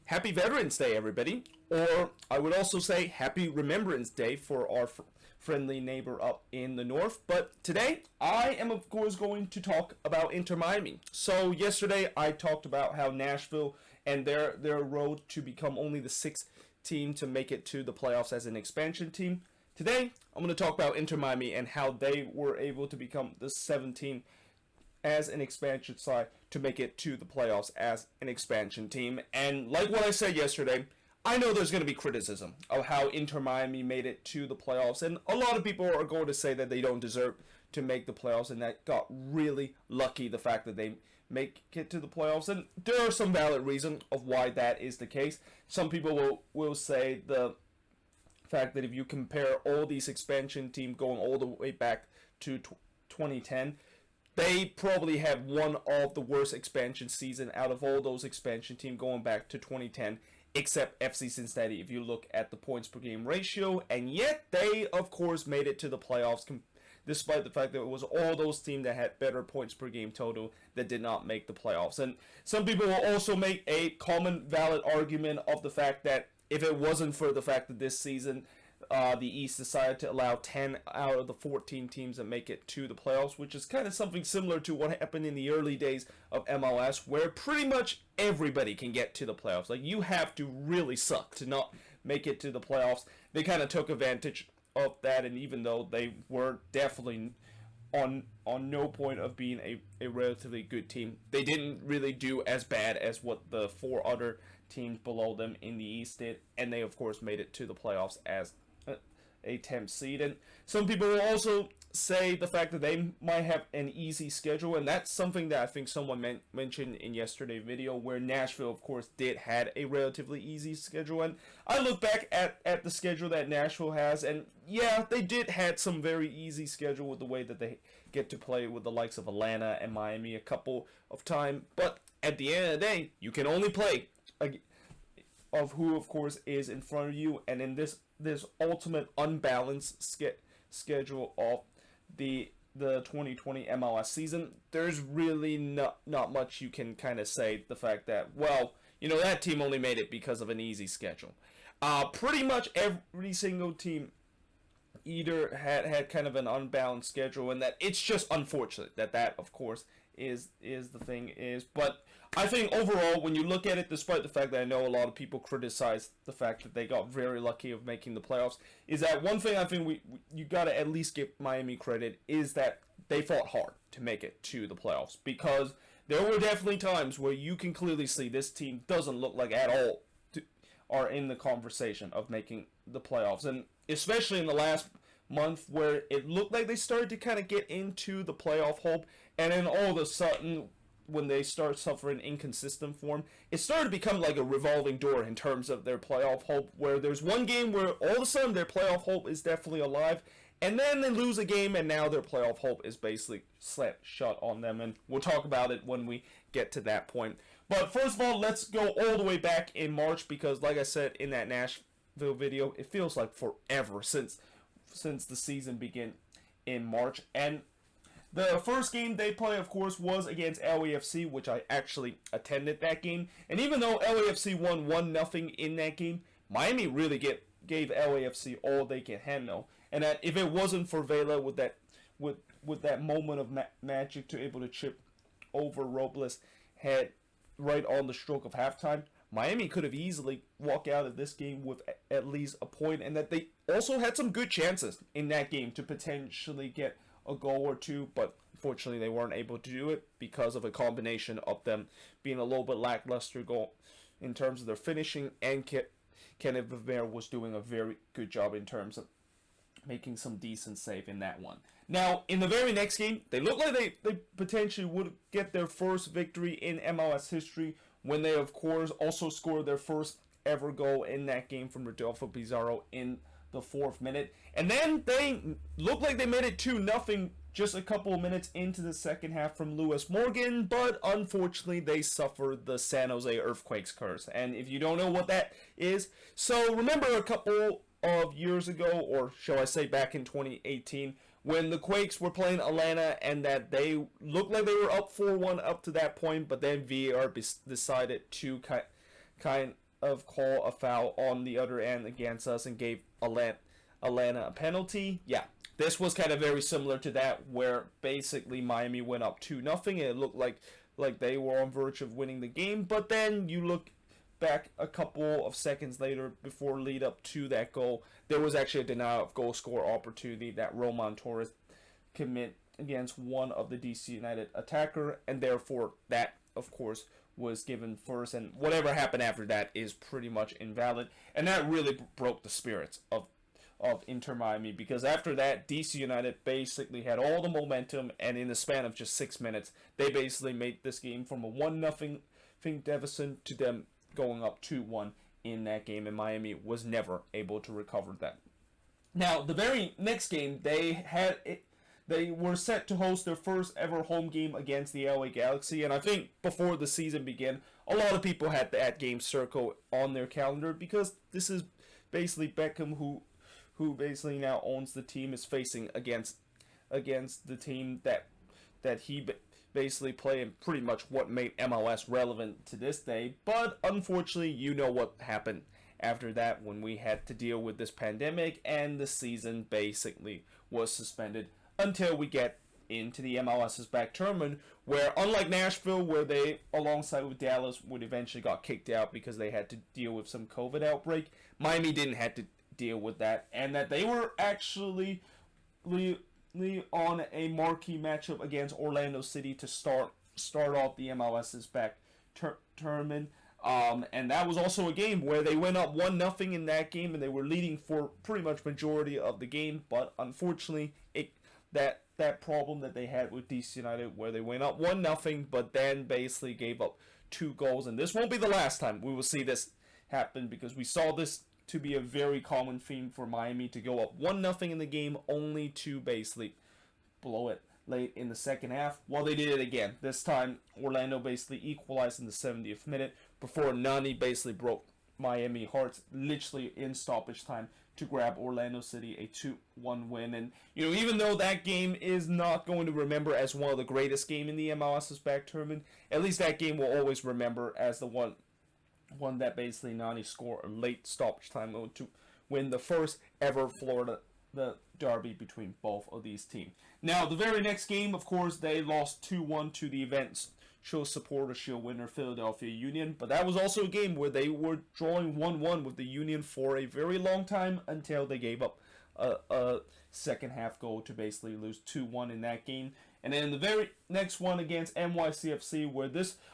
Happy Veterans Day, everybody. Or I would also say Happy Remembrance Day for our friendly neighbor up in the north. But today, I am of course going to talk about Inter Miami. So yesterday, I talked about how Nashville and their road to become only the sixth team to make it to the playoffs as an expansion team. Today, I'm going to talk about Inter Miami and how they were able to become the seventh team as an expansion side to make it to the playoffs as an expansion team. And like what I said yesterday, I know there's going to be criticism of how Inter Miami made it to the playoffs, and a lot of people are going to say that they don't deserve to make the playoffs, and that got really lucky, the fact that they make it to the playoffs. And there are some valid reasons of why that is the case. Some people will say the fact that if you compare all these expansion teams going all the way back to 2010, they probably have one of the worst expansion season out of all those expansion teams going back to 2010, except FC Cincinnati if you look at the points per game ratio. And yet they, of course, made it to the playoffs despite the fact that it was all those teams that had better points per game total that did not make the playoffs. And some people will also make a common valid argument of the fact that if it wasn't for the fact that this season the East decided to allow 10 out of the 14 teams that make it to the playoffs, which is kind of something similar to what happened in the early days of MLS, where pretty much everybody can get to the playoffs. Like, you have to really suck to not make it to the playoffs. They kind of took advantage of that, and even though they were definitely on no point of being a relatively good team, they didn't really do as bad as what the four other teams below them in the East did, and they of course made it to the playoffs as a 10th seed. And some people will also say the fact that they might have an easy schedule, and that's something that I think someone mentioned in yesterday's video, where Nashville of course did had a relatively easy schedule. And I look back at the schedule that Nashville has, and yeah, they did had some very easy schedule with the way that they get to play with the likes of Atlanta and Miami a couple of times, but at the end of the day, you can only play of who of course is in front of you. And in this ultimate unbalanced schedule of the 2020 MLS season, there's really not much you can kind of say the fact that, well, you know, that team only made it because of an easy schedule. Pretty much every single team either had kind of an unbalanced schedule, and that it's just unfortunate that of course is the thing is. But I think overall, when you look at it, despite the fact that I know a lot of people criticize the fact that they got very lucky of making the playoffs, is that one thing I think you gotta at least give Miami credit is that they fought hard to make it to the playoffs, because there were definitely times where you can clearly see this team doesn't look like at all are in the conversation of making the playoffs. And especially in the last month, where it looked like they started to kind of get into the playoff hope, and then all of a sudden, when they start suffering inconsistent form, it started to become like a revolving door in terms of their playoff hope, where there's one game where all of a sudden their playoff hope is definitely alive, and then they lose a game and now their playoff hope is basically slammed shut on them. And we'll talk about it when we get to that point. But first of all, let's go all the way back in March, because like I said in that Nashville video, it feels like forever since the season began in March. And the first game they play, of course, was against LAFC, which I actually attended that game. And even though LAFC won 1-0 in that game, Miami really gave LAFC all they can handle. And that if it wasn't for Vela with that moment of magic to able to chip over Robles' head right on the stroke of halftime, Miami could have easily walked out of this game with at least a point, and that they also had some good chances in that game to potentially get a goal or two, but unfortunately they weren't able to do it because of a combination of them being a little bit lackluster goal in terms of their finishing, and Kenneth Vermeer was doing a very good job in terms of making some decent save in that one. Now, in the very next game, they looked like they potentially would get their first victory in MLS history, when they, of course, also scored their first ever goal in that game from Rodolfo Pizarro in the 4th minute. And then they looked like they made it 2-0 just a couple of minutes into the second half from Lewis Morgan, but unfortunately they suffered the San Jose Earthquakes curse. And if you don't know what that is, so remember a couple of years ago, or shall I say back in 2018, when the Quakes were playing Atlanta, and that they looked like they were up 4-1 up to that point, but then VAR decided to kind of call a foul on the other end against us and gave Atlanta a penalty. Yeah, this was kind of very similar to that, where basically Miami went up 2-0 and it looked like they were on verge of winning the game. But then you look back a couple of seconds later, before lead up to that goal, there was actually a denial of goal score opportunity that Roman Torres commit against one of the DC United attacker, and therefore that, of course, was given first, and whatever happened after that is pretty much invalid, and that really broke the spirits of Inter Miami, because after that, DC United basically had all the momentum, and in the span of just 6 minutes, they basically made this game from a 1-0 deficit to them going up 2-1 in that game, and Miami was never able to recover that. Now, the very next game, they were set to host their first ever home game against the LA Galaxy, and I think before the season began, a lot of people had that game circled on their calendar, because this is basically Beckham, who basically now owns the team, is facing against the team that he basically played, pretty much what made MLS relevant to this day. But unfortunately, you know what happened after that, when we had to deal with this pandemic, and the season basically was suspended until we get into the MLS's back tournament, where unlike Nashville, where they, alongside with Dallas, would eventually got kicked out because they had to deal with some COVID outbreak, Miami didn't have to deal with that, and that they were actually on a marquee matchup against Orlando City to start off the MLS's back tournament. And that was also a game where they went up 1-0 in that game, and they were leading for pretty much majority of the game. But unfortunately, that problem that they had with DC United, where they went up 1-0, but then basically gave up 2 goals. And this won't be the last time we will see this happen, because we saw this to be a very common theme for Miami, to go up 1-0 in the game, only to basically blow it late in the second half. Well, they did it again. This time, Orlando basically equalized in the 70th minute before Nani basically broke Miami hearts, literally in stoppage time, to grab Orlando City a 2-1 win. And, even though that game is not going to remember as one of the greatest game in the MLS's back tournament, at least that game will always remember as the one that basically Nani scored a late stoppage time to win the first ever Florida derby between both of these teams. Now, the very next game, of course, they lost 2-1 to the Events Show Supporter Shield winner Philadelphia Union, but that was also a game where they were drawing 1-1 with the Union for a very long time, until they gave up a second half goal to basically lose 2-1 in that game. And then the very next one against NYCFC, where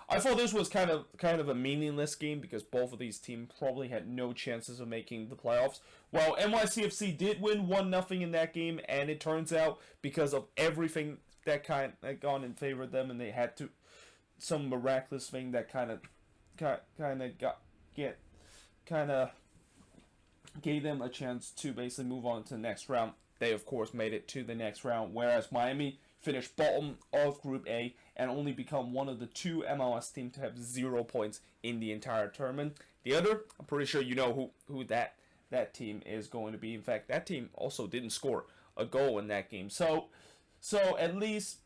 I thought this was kind of a meaningless game, because both of these teams probably had no chances of making the playoffs. Well, NYCFC did win 1-0 in that game, and it turns out, because of everything that gone in favor of them, and they had some miraculous thing that kind of gave them a chance to basically move on to the next round. They, of course, made it to the next round, whereas Miami finished bottom of Group A and only become one of the 2 MLS teams to have 0 points in the entire tournament. The other, I'm pretty sure you know who that team is going to be. In fact, that team also didn't score a goal in that game. So at least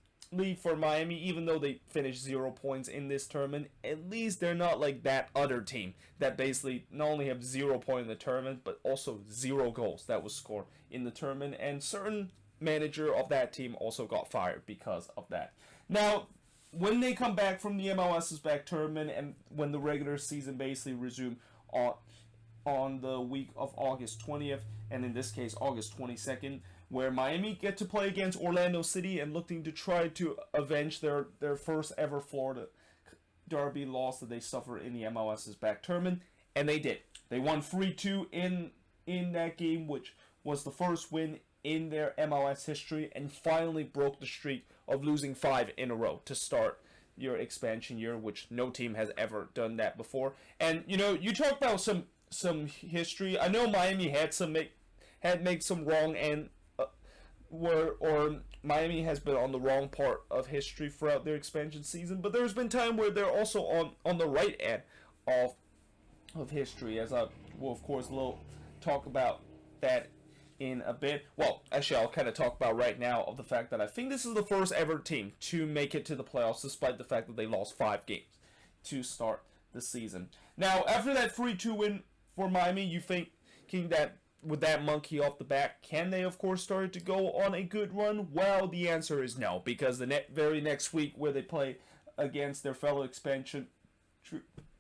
for Miami, even though they finished 0 points in this tournament, at least they're not like that other team that basically not only have 0 points in the tournament, but also 0 goals that was scored in the tournament, and certain manager of that team also got fired because of that. Now, when they come back from the MLS's back tournament, and when the regular season basically resumed on the week of August 20th, and in this case August 22nd, where Miami get to play against Orlando City and looking to try to avenge their first ever Florida derby loss that they suffered in the MLS's back tournament, and they did. They won 3-2 in that game, which was the first win in their MLS history, and finally broke the streak of losing 5 in a row to start your expansion year, which no team has ever done that before. And you talk about some history. I know Miami had made some wrong, and or Miami has been on the wrong part of history throughout their expansion season, but there's been time where they're also on the right end of history, as I will of course talk about that in a bit. Well, actually, I'll kind of talk about right now of the fact that I think this is the first ever team to make it to the playoffs, despite the fact that they lost 5 games to start the season. Now, after that 3-2 win for Miami, you thinking that with that monkey off the back, can they, of course, start to go on a good run? Well, the answer is no, because the very next week where they play against their fellow expansion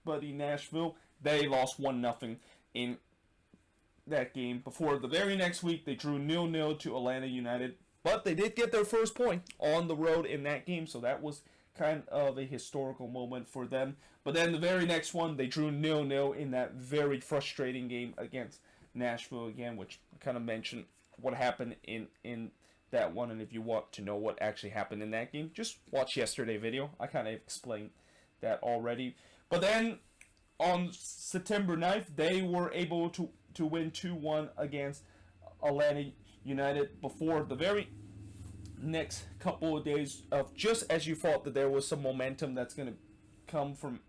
buddy Nashville, they lost 1-0 in that game. Before the very next week, they drew 0-0 to Atlanta United, but they did get their first point on the road in that game, so that was kind of a historical moment for them. But then the very next one, they drew 0-0 in that very frustrating game against Nashville again, which I kind of mentioned what happened in that one. And if you want to know what actually happened in that game, just watch yesterday's video. I kind of explained that already. But then on September 9th, they were able to win 2-1 against Atlanta United before the very next couple of days of, just as you thought that there was some momentum that's going to come from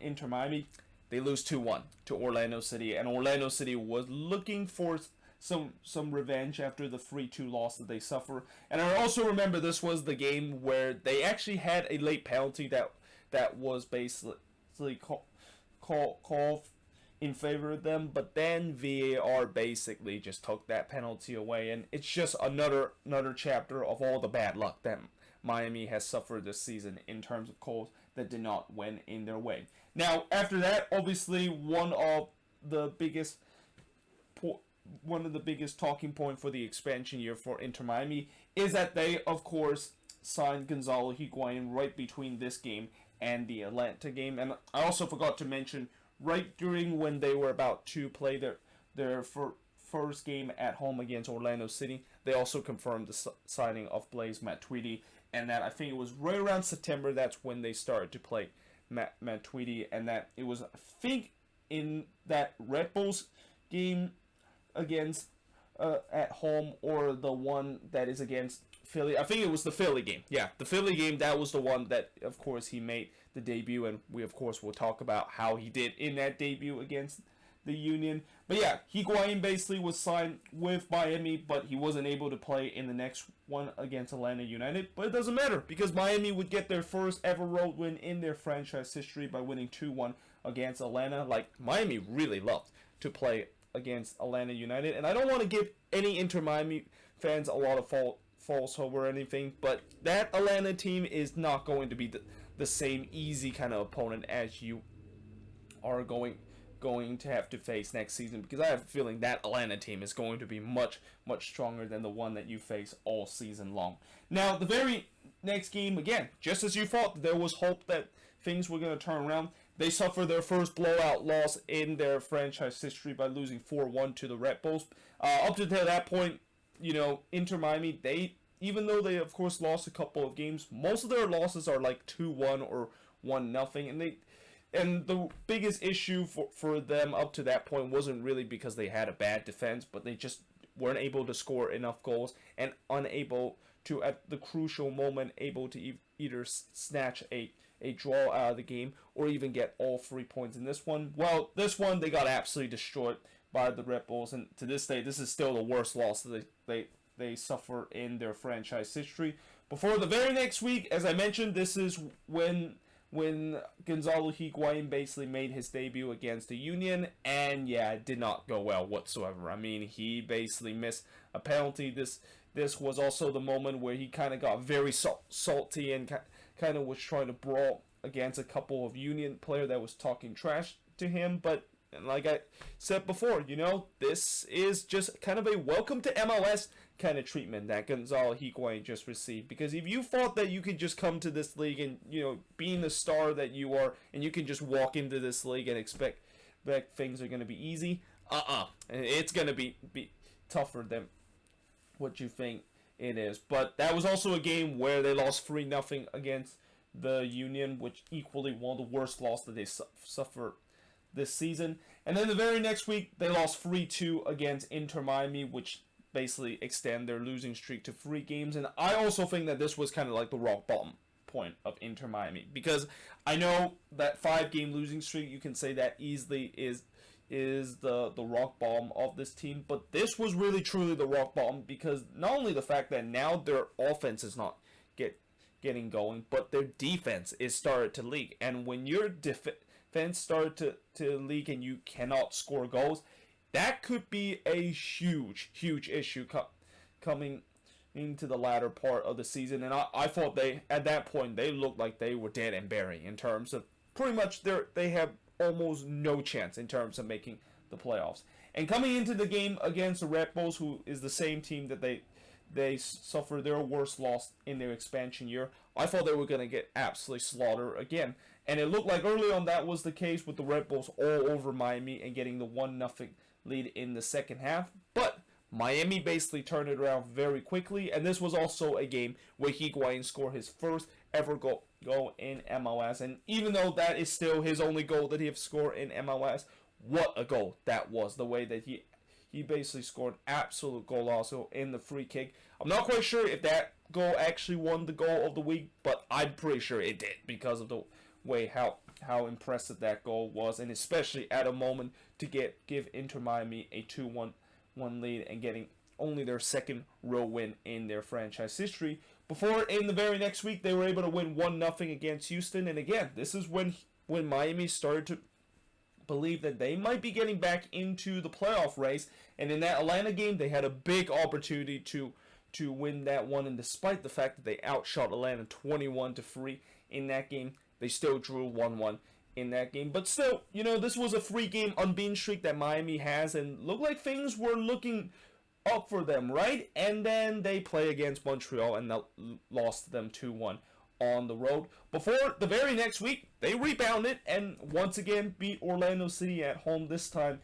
Inter Miami, they lose 2-1 to Orlando City, and Orlando City was looking for some revenge after the 3-2 loss that they suffer. And I also remember this was the game where they actually had a late penalty that was basically called in favor of them, but then VAR basically just took that penalty away, and it's just another chapter of all the bad luck that Miami has suffered this season in terms of calls that did not win in their way. Now, after that, obviously one of the biggest talking point for the expansion year for Inter Miami is that they, of course, signed Gonzalo Higuain right between this game and the Atlanta game. And I also forgot to mention, right during when they were about to play their first game at home against Orlando City, they also confirmed the signing of Blaise Matuidi, and that I think it was right around September, that's when they started to play Matuidi, and that it was, I think, in that Red Bulls game against at home, or the one that is against Philly. I think it was the Philly game. Yeah, the Philly game, that was the one that, of course, he made the debut, and we, of course, will talk about how he did in that debut against the Union. But yeah, Higuain basically was signed with Miami, but he wasn't able to play in the next one against Atlanta United. But it doesn't matter, because Miami would get their first ever road win in their franchise history by winning 2-1 against Atlanta. Like, Miami really loved to play against Atlanta United, and I don't want to give any Inter Miami fans a lot of false hope or anything, but that Atlanta team is not going to be the same easy kind of opponent as you are going to have to face next season, because I have a feeling that Atlanta team is going to be much stronger than the one that you face all season long. Now, the very next game, again, just as you thought there was hope that things were going to turn around, they suffered their first blowout loss in their franchise history by losing 4-1 to the Red Bulls. Up to that point, Inter Miami, even though they, of course, lost a couple of games, most of their losses are like 2-1 or 1-0, and the biggest issue for them up to that point wasn't really because they had a bad defense, but they just weren't able to score enough goals and unable to, at the crucial moment, able to either snatch a draw out of the game or even get all 3 points in this one. Well, this one they got absolutely destroyed by the Red Bulls, and to this day, this is still the worst loss that they suffer in their franchise history. Before the very next week, as I mentioned, this is when Gonzalo Higuain basically made his debut against the Union, and yeah, it did not go well whatsoever. I mean, he basically missed a penalty. This was also the moment where he kind of got very salty and kind of was trying to brawl against a couple of Union player that was talking trash to him. But like I said before, this is just kind of a welcome to MLS kind of treatment that Gonzalo Higuain just received. Because if you thought that you could just come to this league and, being the star that you are, and you can just walk into this league and expect that things are going to be easy, it's going to be tougher than what you think it is. But that was also a game where they lost 3-0 against the Union, which equally one of the worst losses that they suffered this season. And then the very next week, they lost 3-2 against Inter Miami, which basically extend their losing streak to 3 games. And I also think that this was kind of like the rock bottom point of Inter Miami, because I know that 5-game losing streak, you can say that easily is the rock bottom of this team, but this was really truly the rock bottom, because not only the fact that now their offense is not getting going, but their defense is started to leak. And when your fans start to leak and you cannot score goals, that could be a huge issue coming into the latter part of the season. And I thought at that point, they looked like they were dead and buried in terms of pretty much they have almost no chance in terms of making the playoffs. And coming into the game against the Red Bulls, who is the same team that they suffered their worst loss in their expansion year, I thought they were going to get absolutely slaughtered again. And it looked like early on that was the case with the Red Bulls all over Miami and getting the 1-0 lead in the second half. But Miami basically turned it around very quickly, and this was also a game where Higuain scored his first ever goal in MLS. And even though that is still his only goal that he has scored in MLS, what a goal that was. The way that he basically scored an absolute goal also in the free kick. I'm not quite sure if that goal actually won the goal of the week, but I'm pretty sure it did because of the way how impressive that goal was, and especially at a moment to give Inter Miami a 2-1 lead and getting only their second row win in their franchise history. Before, in the very next week, they were able to win 1-0 against Houston, and again, this is when Miami started to believe that they might be getting back into the playoff race. And in that Atlanta game, they had a big opportunity to win that one, and despite the fact that they outshot Atlanta 21-3 in that game, they still drew 1-1 in that game. But still, this was a 3-game unbeaten streak that Miami has, and looked like things were looking up for them, right? And then they play against Montreal and lost them 2-1 on the road. Before the very next week, they rebounded and once again beat Orlando City at home, this time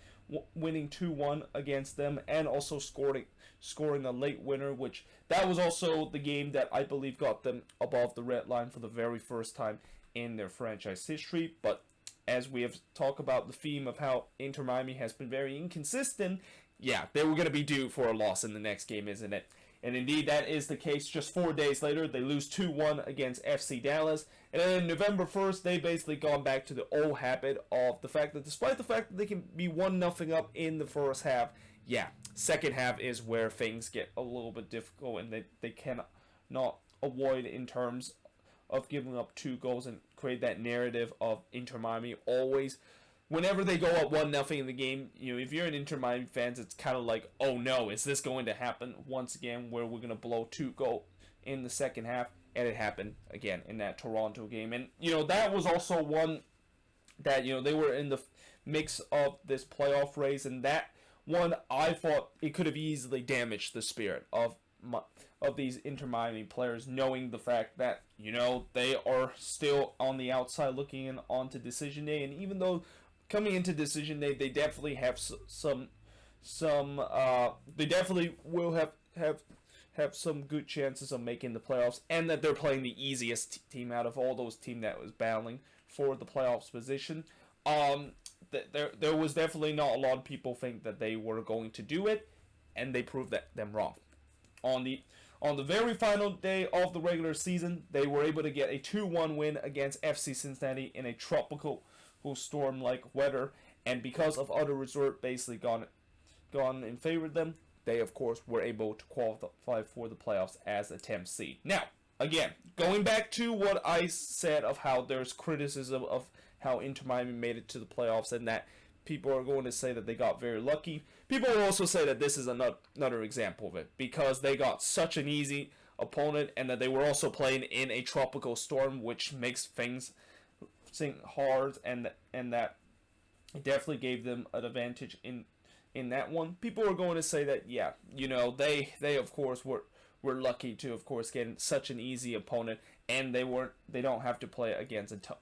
winning 2-1 against them, and also scoring a late winner, which that was also the game that I believe got them above the red line for the very first time in their franchise history. But as we have talked about the theme of how Inter Miami has been very inconsistent, yeah, they were going to be due for a loss in the next game, isn't it? And indeed, that is the case. Just 4 days later, they lose 2-1 against FC Dallas. And then November 1st, they basically gone back to the old habit of the fact that despite the fact that they can be 1-0 up in the first half, yeah, second half is where things get a little bit difficult, and they cannot avoid in terms of giving up 2 goals and create that narrative of Inter Miami always. Whenever they go up 1-0 in the game, if you're an Inter Miami fans, it's kind of like, oh no, is this going to happen once again where we're going to blow 2 goals in the second half? And it happened again in that Toronto game. And, that was also one that, they were in the mix of this playoff race. And that one, I thought it could have easily damaged the spirit of these Inter Miami players, knowing the fact that, they are still on the outside looking in onto decision day. And even though coming into decision day, they definitely have they definitely will have some good chances of making the playoffs, and that they're playing the easiest team out of all those teams that was battling for the playoffs position. There was definitely not a lot of people think that they were going to do it, and they proved them wrong. On the very final day of the regular season, they were able to get a 2-1 win against FC Cincinnati in a tropical storm-like weather, and because of other resort basically gone in favor of them, they of course were able to qualify for the playoffs as a 10th seed. Now, again, going back to what I said of how there's criticism of how Inter Miami made it to the playoffs, and that people are going to say that they got very lucky. People will also say that this is another example of it, because they got such an easy opponent, and that they were also playing in a tropical storm, which makes things hard, and that it definitely gave them an advantage in that one. People are going to say that, yeah, they of course were lucky to of course get such an easy opponent, and they don't have to play against a tough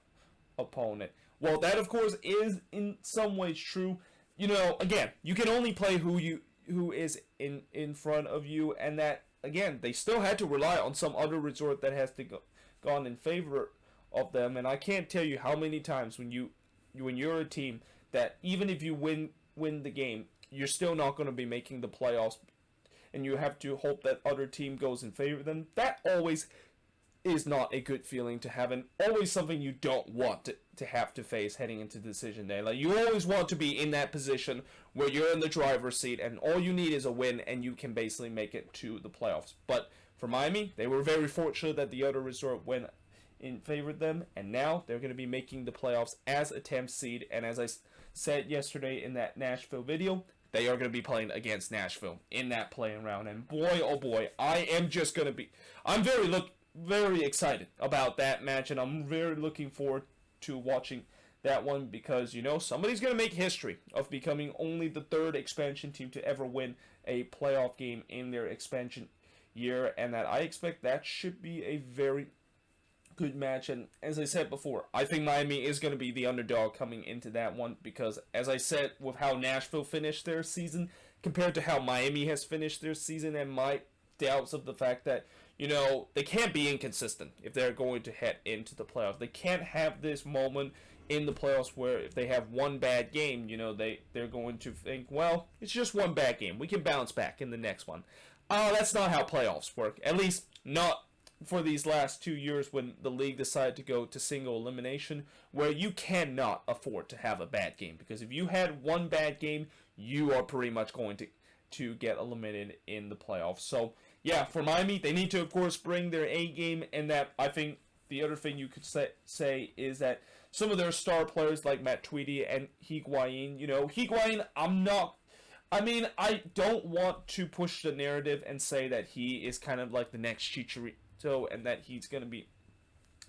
opponent. Well, that of course is in some ways true. Again, you can only play who is in front of you, and that again, they still had to rely on some other resort that has to gone in favor of them. And I can't tell you how many times when you're a team that even if you win the game, you're still not going to be making the playoffs, and you have to hope that other team goes in favor of them. That always is not a good feeling to have, and always something you don't want to have to face heading into decision day. Like, you always want to be in that position where you're in the driver's seat and all you need is a win and you can basically make it to the playoffs. But for Miami, they were very fortunate that the other resort went favored them, and now they're going to be making the playoffs as a 10th seed. And as I said yesterday in that Nashville video, they are going to be playing against Nashville in that playing round. And boy, oh boy, I'm very excited about that match, and I'm very looking forward to watching that one, because, you know, somebody's going to make history of becoming only the third expansion team to ever win a playoff game in their expansion year, and that I expect that should be a very good match. And as I said before, I think Miami is going to be the underdog coming into that one, because as I said, with how Nashville finished their season compared to how Miami has finished their season, and my doubts of the fact that, you know, they can't be inconsistent if they're going to head into the playoffs. They can't have this moment in the playoffs where if they have one bad game, you know, they're going to think, well, it's just one bad game, we can bounce back in the next one. That's not how playoffs work, at least not for these last 2 years when the league decided to go to single elimination, where you cannot afford to have a bad game, because if you had one bad game, you are pretty much going to get eliminated in the playoffs. So yeah, for Miami, they need to, of course, bring their A game, and that, I think the other thing you could say is that some of their star players like Matt Tweedy and Higuain, you know, Higuain, I don't want to push the narrative and say that he is kind of like the next Chicharito, and that he's going to be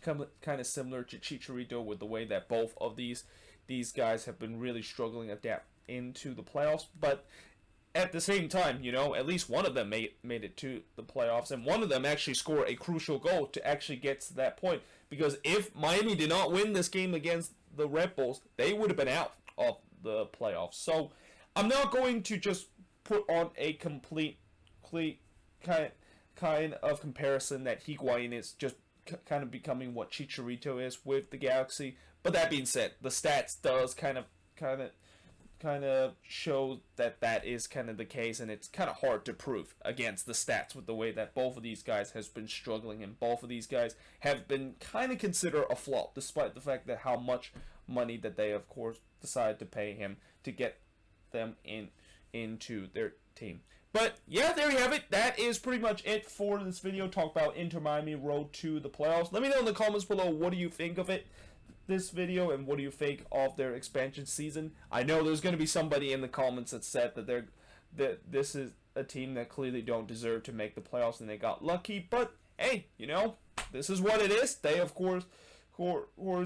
kind of similar to Chicharito with the way that both of these guys have been really struggling to adapt into the playoffs. But at the same time, you know, at least one of them made it to the playoffs, and one of them actually scored a crucial goal to actually get to that point. Because if Miami did not win this game against the Red Bulls, they would have been out of the playoffs. So I'm not going to just put on a complete kind of comparison that Higuain is just kind of becoming what Chicharito is with the Galaxy. But that being said, the stats does kind of show that is kind of the case, and it's kind of hard to prove against the stats with the way that both of these guys has been struggling, and both of these guys have been kind of considered a flop, despite the fact that how much money that they, of course, decided to pay him to get them into their team. But yeah, there you have it. That is pretty much it for this video. Talk about Inter Miami road to the playoffs. Let me know in the comments below, what do you think of this video, and what do you think of their expansion season? I know there's going to be somebody in the comments that said that this is a team that clearly don't deserve to make the playoffs and they got lucky. But hey, you know, this is what it is. They, of course,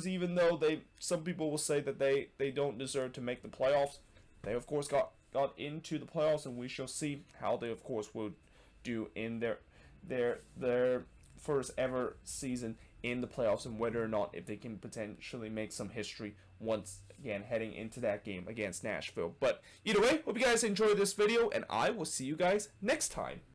even though some people will say that they don't deserve to make the playoffs, they of course got into the playoffs, and we shall see how they, of course, will do in their first ever season in the playoffs, and whether or not if they can potentially make some history once again heading into that game against Nashville. But either way, hope you guys enjoyed this video, and I will see you guys next time.